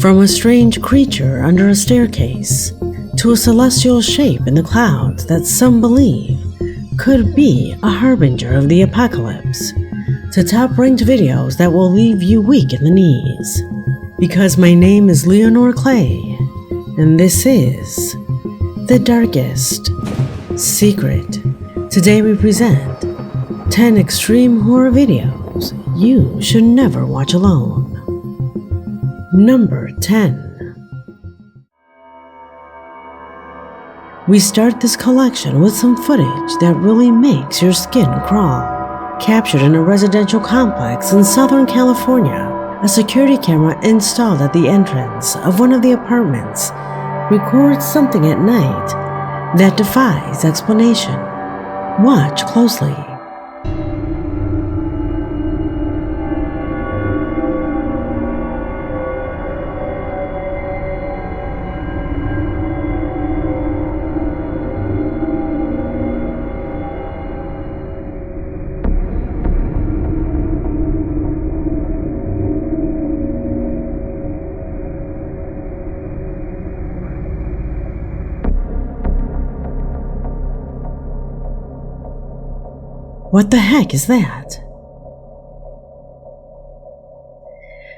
From a strange creature under a staircase to a celestial shape in the clouds that some believe could be a harbinger of the apocalypse, to top-ranked videos that will leave you weak in the knees. Because my name is Leonore Clay, and this is The Darkest Secret. Today we present 10 extreme horror videos you should never watch alone. Number 10. We start this collection with some footage that really makes your skin crawl. Captured in a residential complex in Southern California, a security camera installed at the entrance of one of the apartments records something at night that defies explanation. Watch closely. What the heck is that?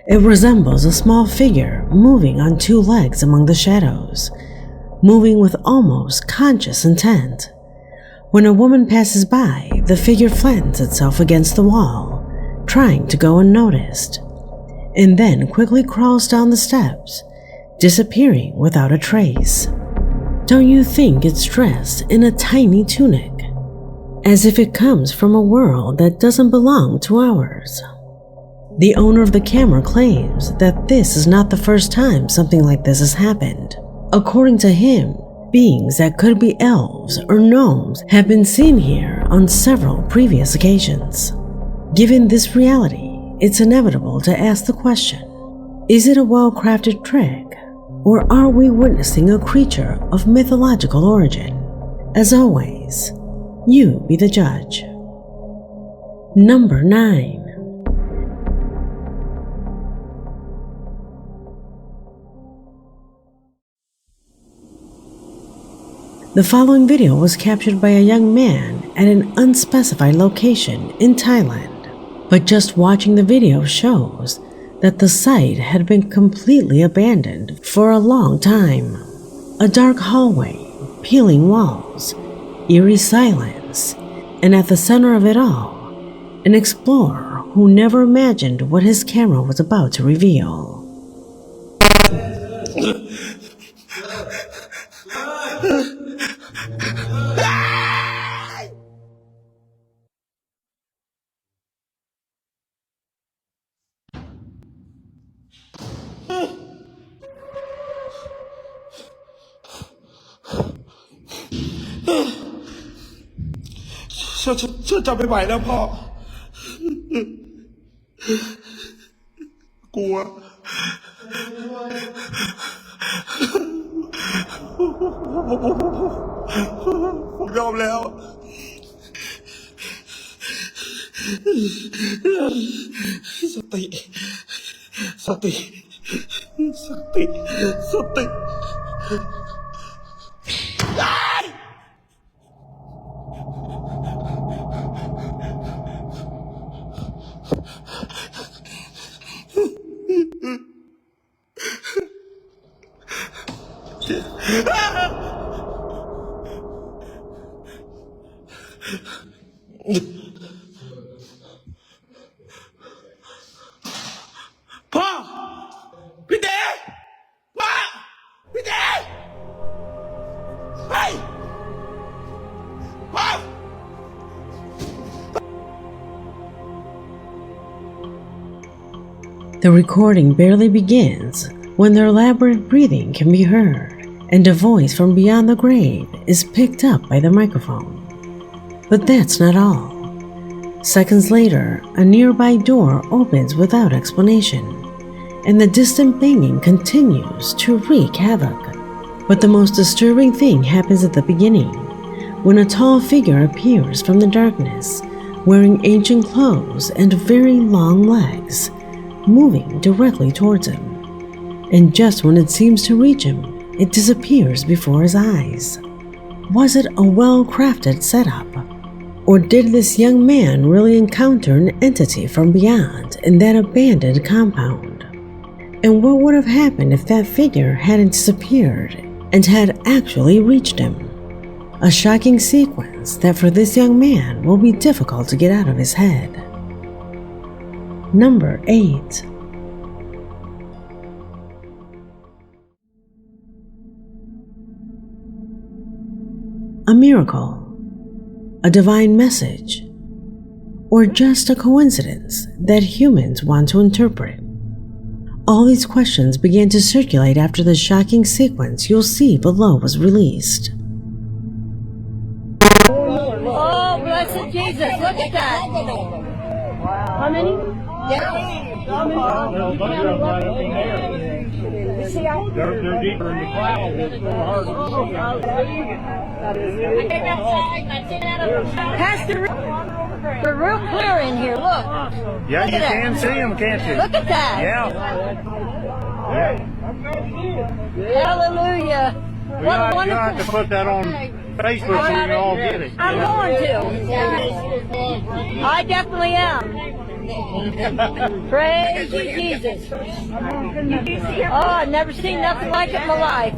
It resembles a small figure moving on two legs among the shadows, moving with almost conscious intent. When a woman passes by, the figure flattens itself against the wall, trying to go unnoticed, and then quickly crawls down the steps, disappearing without a trace. Don't you think it's dressed in a tiny tunic? As if it comes from a world that doesn't belong to ours. The owner of the camera claims that this is not the first time something like this has happened. According to him, beings that could be elves or gnomes have been seen here on several previous occasions. Given this reality, it's inevitable to ask the question, is it a well-crafted trick, or are we witnessing a creature of mythological origin? As always, you be the judge. Number 9. The following video was captured by a young man at an unspecified location in Thailand, but just watching the video shows that the site had been completely abandoned for a long time. A dark hallway, peeling walls, eerie silence, and at the center of it all, an explorer who never imagined what his camera was about to reveal.ฉันจำไม่ไหวแล้วพ่อ กลัว ผมยอมแล้ว สติ สติ สติ สติ พ่อ พี่เด๋พ่อ พี่เด๋เฮ้ย พ่อ The recording barely begins when their elaborate breathing can be heard, and a voice from beyond the grave is picked up by the microphone. But that's not all. Seconds later, a nearby door opens without explanation, and the distant banging continues to wreak havoc. But the most disturbing thing happens at the beginning, when a tall figure appears from the darkness, wearing ancient clothes and very long legs, moving directly towards him. and just when it seems to reach him, it disappears before his eyes. Was it a well-crafted setup? Or did this young man really encounter an entity from beyond in that abandoned compound? And what would have happened if that figure hadn't disappeared and had actually reached him? A shocking sequence that for this young man will be difficult to get out of his head. Number 8. A miracle, a divine message, or just a coincidence that humans want to interpret? All these questions began to circulate after the shocking sequence you'll see below was released. Oh, blessed Jesus, look at that. How many? They're deeper in the clouds. It's a little hard to Pastor, they're real clear in here, look. Yeah, you can see them, can't you? Look at that. Yeah. Hallelujah. You have to put that on Facebook so we can all get it. I'm going to. I definitely am. Praise you, Jesus. Oh, I've never seen nothing like it in my life.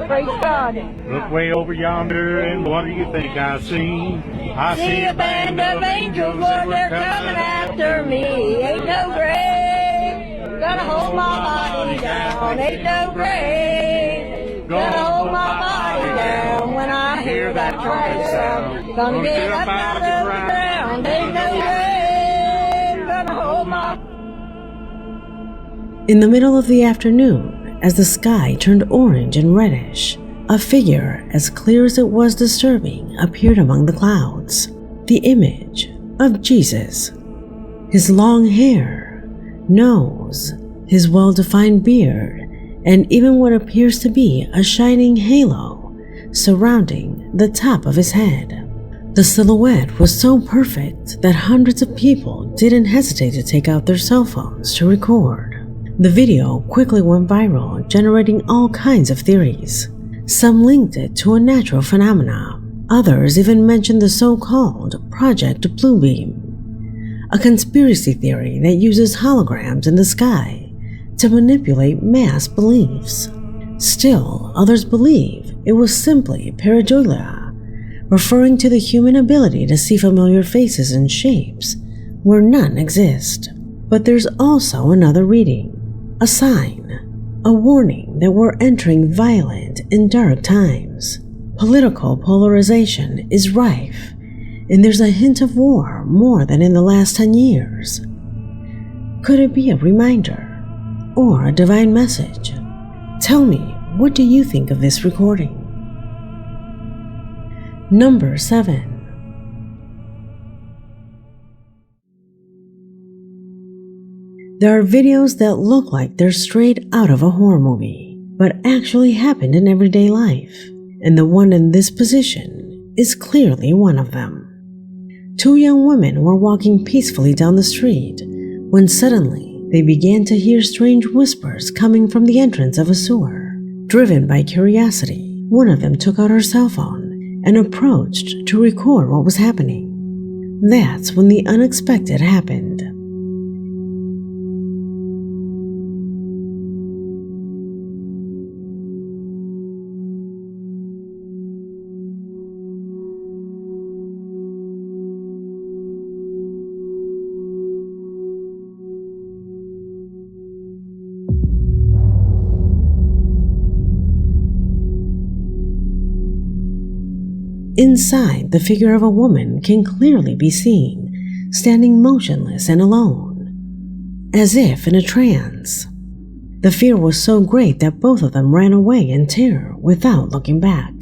Praise God. Look way over yonder, and what do you think I see? I see a band of angels, Lord, they're coming after me. Ain't no grave gonna hold my body down. Ain't no grave gonna hold my body down when I hear that trumpet sound. Gonna get up out of the ground. Ain't no grave gonna hold my. In the middle of the afternoon, as the sky turned orange and reddish, a figure as clear as it was disturbing appeared among the clouds. The image of Jesus. His long hair, nose, his well-defined beard, and even what appears to be a shining halo surrounding the top of his head. The silhouette was so perfect that hundreds of people didn't hesitate to take out their cell phones to record. The video quickly went viral, generating all kinds of theories. Some linked it to a natural phenomena. Others even mentioned the so-called Project Bluebeam, a conspiracy theory that uses holograms in the sky to manipulate mass beliefs. Still, others believe it was simply pareidolia, referring to the human ability to see familiar faces and shapes where none exist. But there's also another reading, a sign, a warning that we're entering violent and dark times. Political polarization is rife, and there's a hint of war more than in the last 10 years. Could it be a reminder or a divine message? Tell me, what do you think of this recording? Number 7. There are videos that look like they're straight out of a horror movie, but actually happened in everyday life, and the one in this position is clearly one of them. 2 young women were walking peacefully down the street when suddenly they began to hear strange whispers coming from the entrance of a sewer. Driven by curiosity, one of them took out her cell phone and approached to record what was happening. That's when the unexpected happened. Inside, the figure of a woman can clearly be seen, standing motionless and alone, as if in a trance. The fear was so great that both of them ran away in terror without looking back.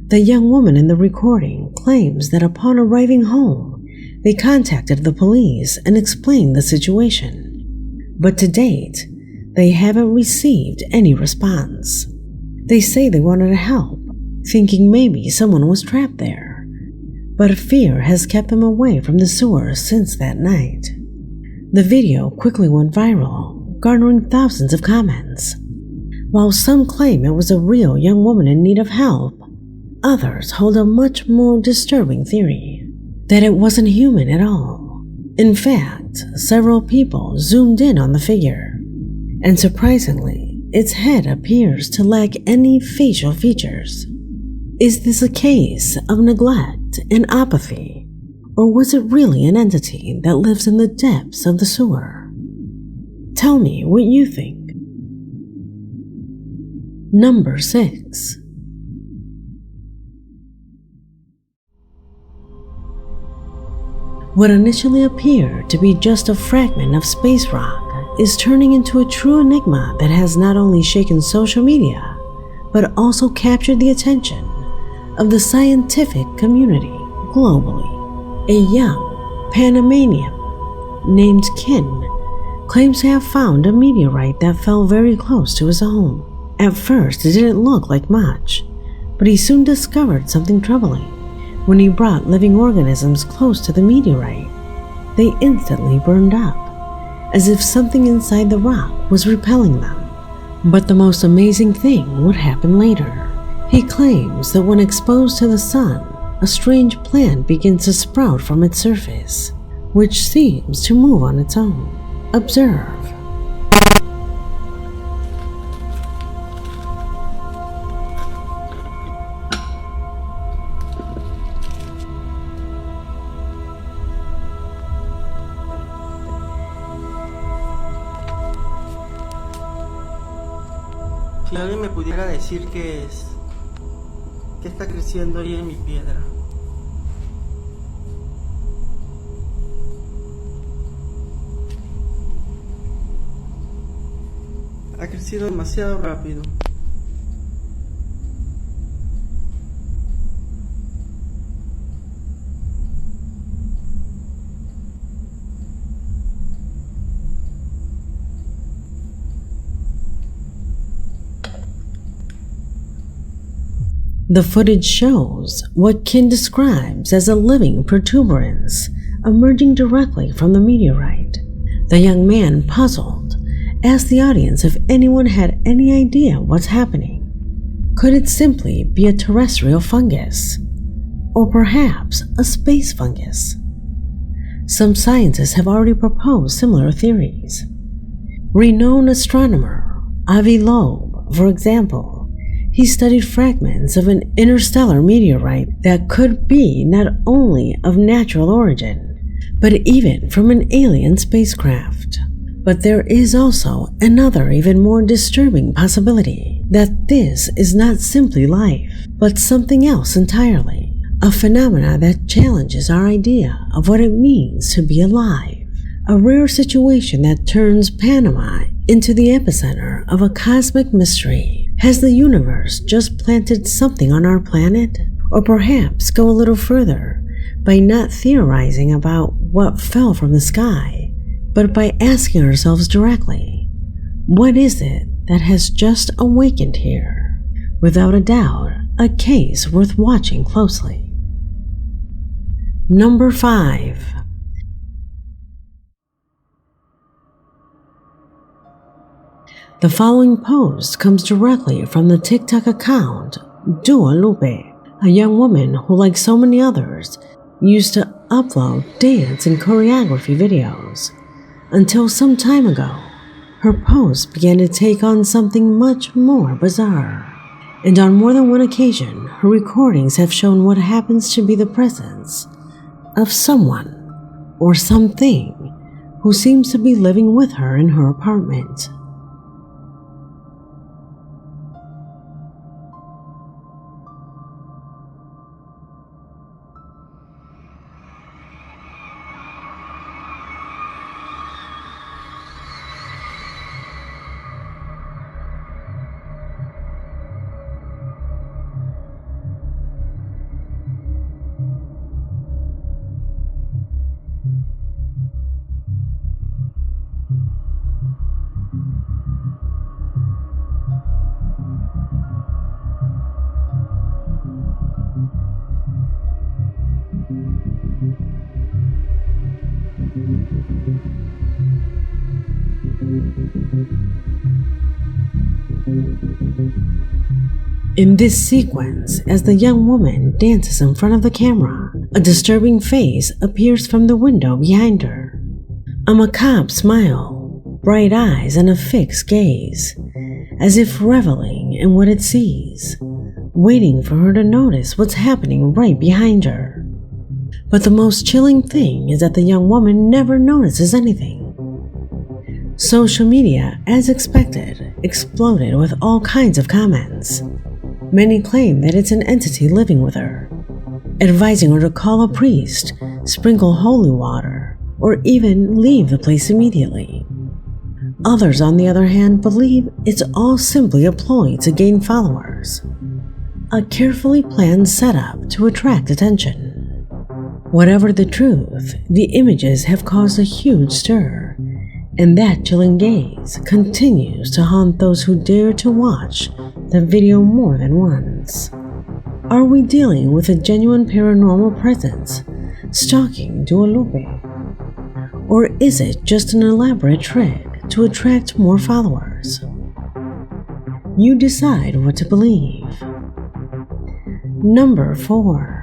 The young woman in the recording claims that upon arriving home, they contacted the police and explained the situation. But to date, they haven't received any response. They say they wanted to help, thinking maybe someone was trapped there, but fear has kept them away from the sewer since that night. The video quickly went viral, garnering thousands of comments. While some claim it was a real young woman in need of help, others hold a much more disturbing theory, that it wasn't human at all. In fact, several people zoomed in on the figure, and surprisingly, its head appears to lack any facial features. Is this a case of neglect and apathy, or was it really an entity that lives in the depths of the sewer? Tell me what you think. Number 6. What initially appeared to be just a fragment of space rock is turning into a true enigma that has not only shaken social media, but also captured the attention of the scientific community globally. A young Panamanian named Kin claims to have found a meteorite that fell very close to his home. At first, it didn't look like much, but he soon discovered something troubling. When he brought living organisms close to the meteorite, they instantly burned up, as if something inside the rock was repelling them. But the most amazing thing would happen later. He claims that when exposed to the sun, a strange plant begins to sprout from its surface, which seems to move on its own. Observe. Si alguien me pudiera decir qué es, qué está creciendo ahí en mi piedra. Ha crecido demasiado rápido. The footage shows what Kin describes as a living protuberance emerging directly from the meteorite. The young man, puzzled, asked the audience if anyone had any idea what's happening. Could it simply be a terrestrial fungus? Or perhaps a space fungus? Some scientists have already proposed similar theories. Renowned astronomer Avi Loeb, for example, he studied fragments of an interstellar meteorite that could be not only of natural origin, but even from an alien spacecraft. But there is also another even more disturbing possibility, that this is not simply life, but something else entirely, a phenomena that challenges our idea of what it means to be alive, a rare situation that turns Panama into the epicenter of a cosmic mystery. Has the universe just planted something on our planet? Or perhaps go a little further by not theorizing about what fell from the sky, but by asking ourselves directly, what is it that has just awakened here? Without a doubt, a case worth watching closely. Number 5. The following post comes directly from the TikTok account Dua Lupe, a young woman who, like so many others, used to upload dance and choreography videos. Until some time ago, her posts began to take on something much more bizarre. And on more than one occasion, her recordings have shown what happens to be the presence of someone or something who seems to be living with her in her apartment. In this sequence, as the young woman dances in front of the camera, a disturbing face appears from the window behind her. A macabre smile, bright eyes, and a fixed gaze, as if reveling in what it sees, waiting for her to notice what's happening right behind her. But the most chilling thing is that the young woman never notices anything. Social media, as expected, exploded with all kinds of comments. Many claim that it's an entity living with her, advising her to call a priest, sprinkle holy water, or even leave the place immediately. Others, on the other hand, believe it's all simply a ploy to gain followers, a carefully planned setup to attract attention. Whatever the truth, the images have caused a huge stir, and that chilling gaze continues to haunt those who dare to watch the video more than once. Are we dealing with a genuine paranormal presence stalking Dua Lupe? Or is it just an elaborate trick to attract more followers? You decide what to believe. Number 4.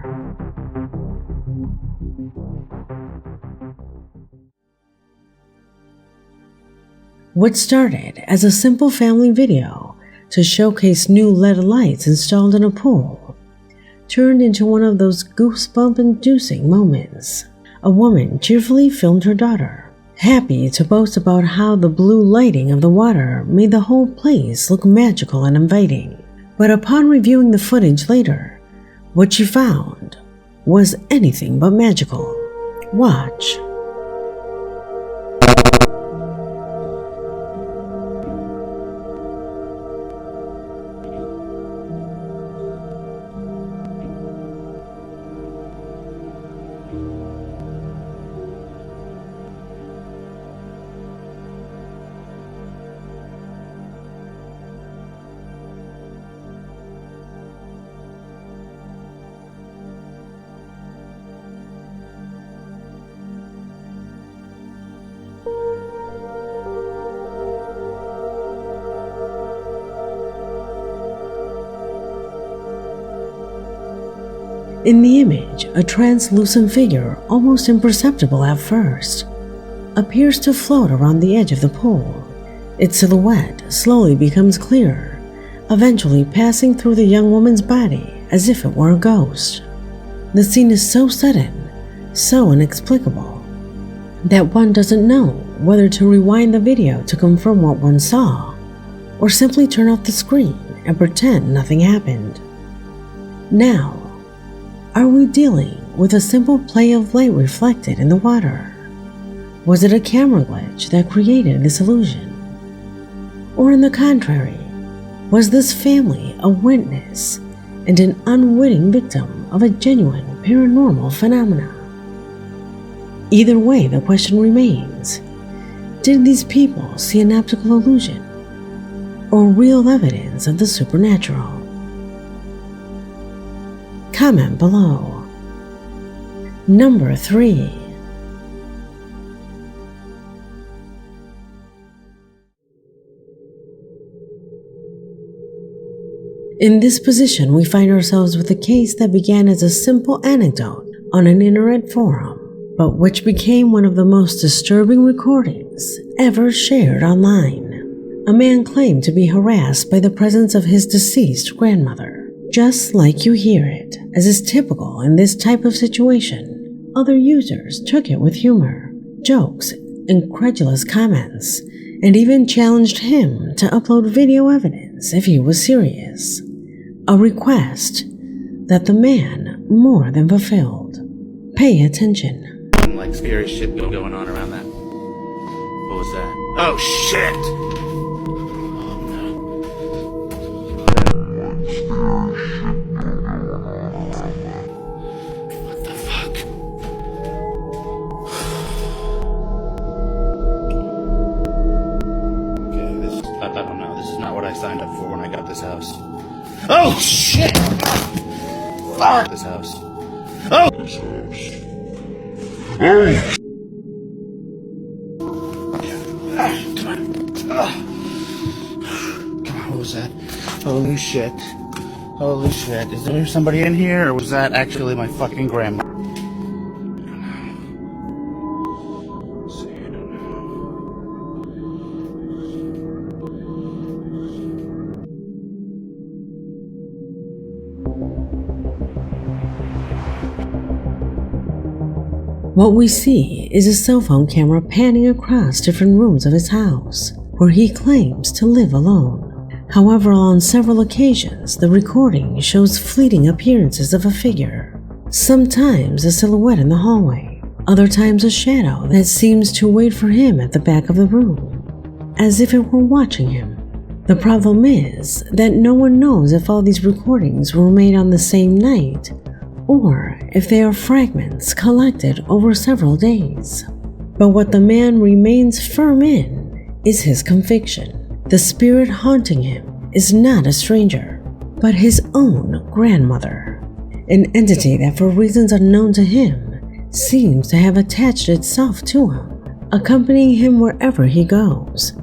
What started as a simple family video to showcase new LED lights installed in a pool turned into one of those goosebump-inducing moments. A woman cheerfully filmed her daughter, happy to boast about how the blue lighting of the water made the whole place look magical and inviting. But upon reviewing the footage later, what she found was anything but magical. Watch. In the image, a translucent figure, almost imperceptible at first, appears to float around the edge of the pool. Its silhouette slowly becomes clearer, eventually passing through the young woman's body as if it were a ghost. The scene is so sudden, so inexplicable, that one doesn't know whether to rewind the video to confirm what one saw, or simply turn off the screen and pretend nothing happened. Now, are we dealing with a simple play of light reflected in the water? Was it a camera glitch that created this illusion? Or on the contrary, was this family a witness and an unwitting victim of a genuine paranormal phenomena? Either way, the question remains, did these people see an optical illusion or real evidence of the supernatural? Comment below. Number 3. In this position, we find ourselves with a case that began as a simple anecdote on an internet forum, but which became one of the most disturbing recordings ever shared online. A man claimed to be harassed by the presence of his deceased grandmother. Just like you hear it, as is typical in this type of situation, other users took it with humor, jokes, incredulous comments, and even challenged him to upload video evidence if he was serious. A request that the man more than fulfilled. Pay attention. Like scary shit going on around that. What was that? Oh shit! What the fuck? Okay, I don't know. This is not what I signed up for when I got this house. Oh shit! Fuck this house. Oh! Come on. was that? Holy shit. Holy shit. Is there somebody in here, or was that actually my fucking grandma? What we see is a cell phone camera panning across different rooms of his house, where he claims to live alone. However, on several occasions, the recording shows fleeting appearances of a figure, sometimes a silhouette in the hallway, other times a shadow that seems to wait for him at the back of the room, as if it were watching him. The problem is that no one knows if all these recordings were made on the same night, or if they are fragments collected over several days. But what the man remains firm in is his conviction. The spirit haunting him is not a stranger, but his own grandmother, an entity that for reasons unknown to him seems to have attached itself to him, accompanying him wherever he goes,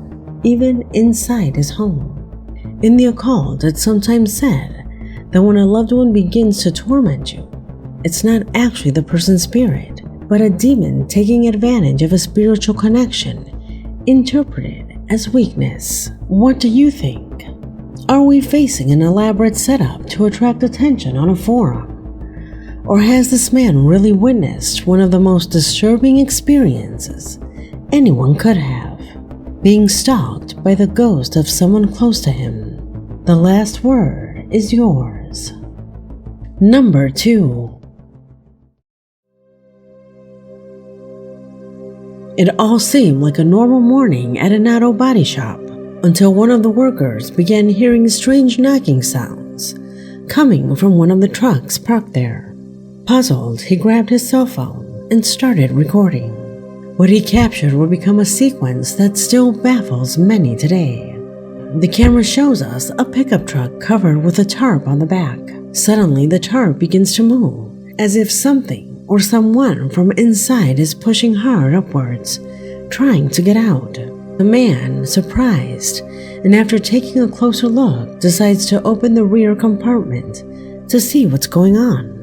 even inside his home. In the occult, it's sometimes said that when a loved one begins to torment you, it's not actually the person's spirit, but a demon taking advantage of a spiritual connection, interpreted as weakness. What do you think? Are we facing an elaborate setup to attract attention on a forum? Or has this man really witnessed one of the most disturbing experiences anyone could have? Being stalked by the ghost of someone close to him. The last word is yours. Number 2. It all seemed like a normal morning at an auto body shop until one of the workers began hearing strange knocking sounds coming from one of the trucks parked there. Puzzled, he grabbed his cell phone and started recording. What he captured would become a sequence that still baffles many today. The camera shows us a pickup truck covered with a tarp on the back. Suddenly, the tarp begins to move, as if something or someone from inside is pushing hard upwards, trying to get out. The man, surprised, and after taking a closer look, decides to open the rear compartment to see what's going on.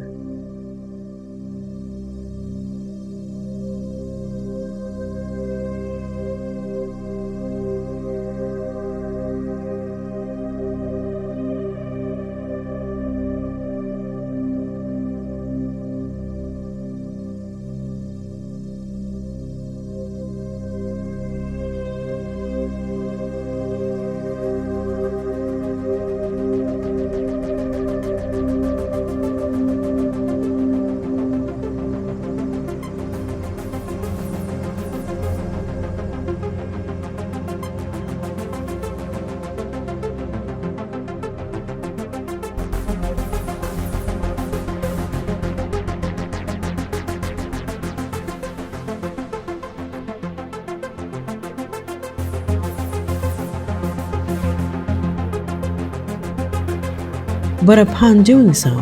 But upon doing so,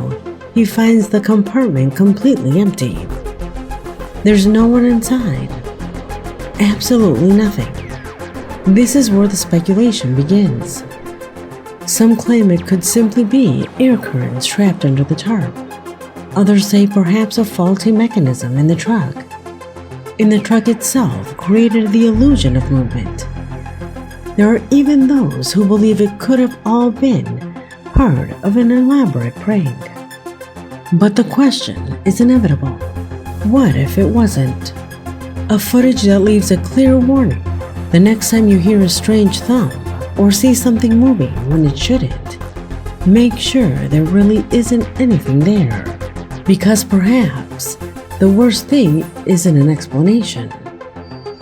he finds the compartment completely empty. There's no one inside. Absolutely nothing. This is where the speculation begins. Some claim it could simply be air currents trapped under the tarp. Others say perhaps a faulty mechanism in the truck. In the truck itself created the illusion of movement. There are even those who believe it could have all been part of an elaborate prank. But the question is inevitable. What if it wasn't? A footage that leaves a clear warning. The next time you hear a strange thump or see something moving when it shouldn't, make sure there really isn't anything there, because perhaps the worst thing isn't an explanation,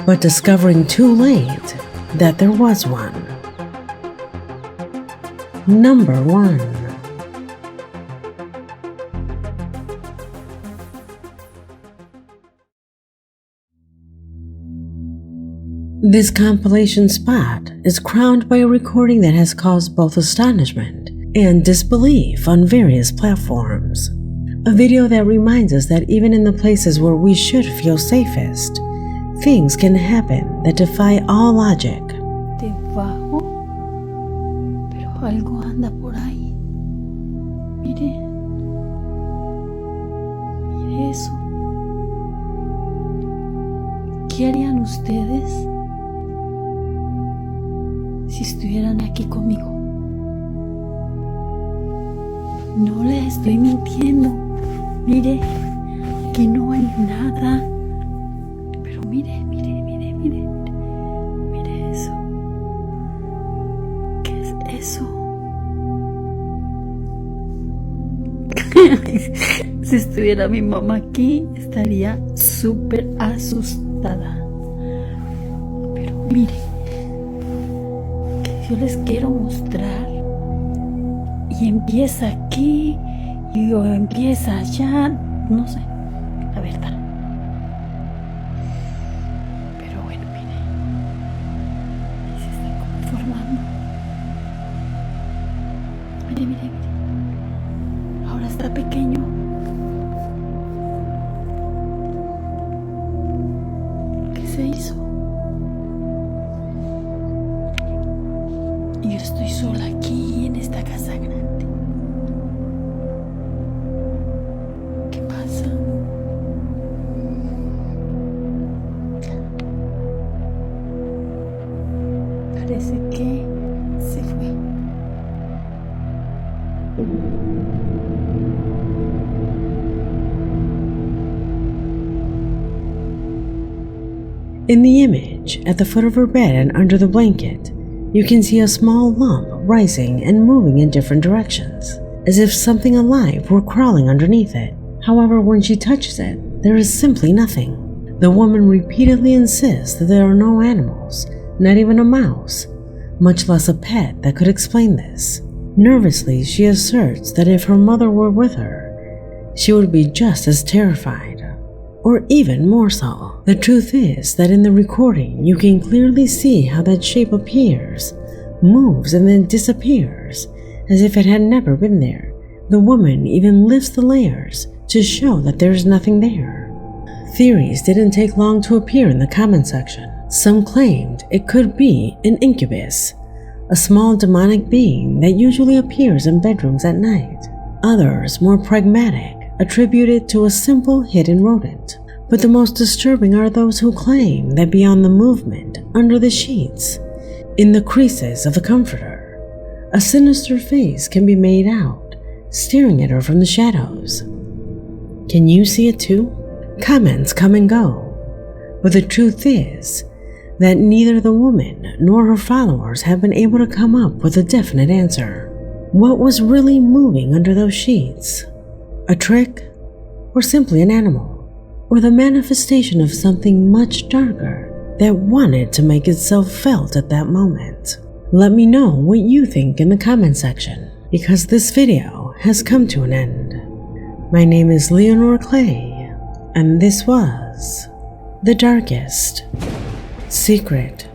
but discovering too late that there was one. Number 1. This compilation spot is crowned by a recording that has caused both astonishment and disbelief on various platforms. A video that reminds us that even in the places where we should feel safest, things can happen that defy all logic. Debajo, pero algo anda por ahí. Mire. Mire eso. ¿Qué harían ustedes si estuvieran aquí conmigo? No le estoy mintiendo. Mire, que no hay nada. Pero mire eso. ¿Qué es eso? Si estuviera mi mamá aquí, estaría súper asustada. Pero mire, que yo les quiero mostrar. Y empieza aquí, y o empieza allá, no sé, la verdad. Pero bueno, mire, ahí se está conformando. Mire. Ahora está pequeño. ¿Qué se hizo? Y yo estoy sola aquí en esta casa grande. ¿Qué pasa? Parece que se fue. In the image, at the foot of her bed and under the blanket, you can see a small lump rising and moving in different directions, as if something alive were crawling underneath it. However, when she touches it, there is simply nothing. The woman repeatedly insists that there are no animals, not even a mouse, much less a pet that could explain this. Nervously, she asserts that if her mother were with her, she would be just as terrified, or even more so. The truth is that in the recording, you can clearly see how that shape appears, moves, and then disappears, as if it had never been there. The woman even lifts the layers to show that there is nothing there. Theories didn't take long to appear in the comment section. Some claimed it could be an incubus, a small demonic being that usually appears in bedrooms at night. Others, more pragmatic, attribute it to a simple hidden rodent. But the most disturbing are those who claim that beyond the movement under the sheets, in the creases of the comforter, a sinister face can be made out, staring at her from the shadows. Can you see it too? Comments come and go, but the truth is that neither the woman nor her followers have been able to come up with a definite answer. What was really moving under those sheets? A trick? Or simply an animal? Or the manifestation of something much darker that wanted to make itself felt at that moment? Let me know what you think in the comment section, because this video has come to an end. My name is Leonore Clay, and this was The Darkest Secret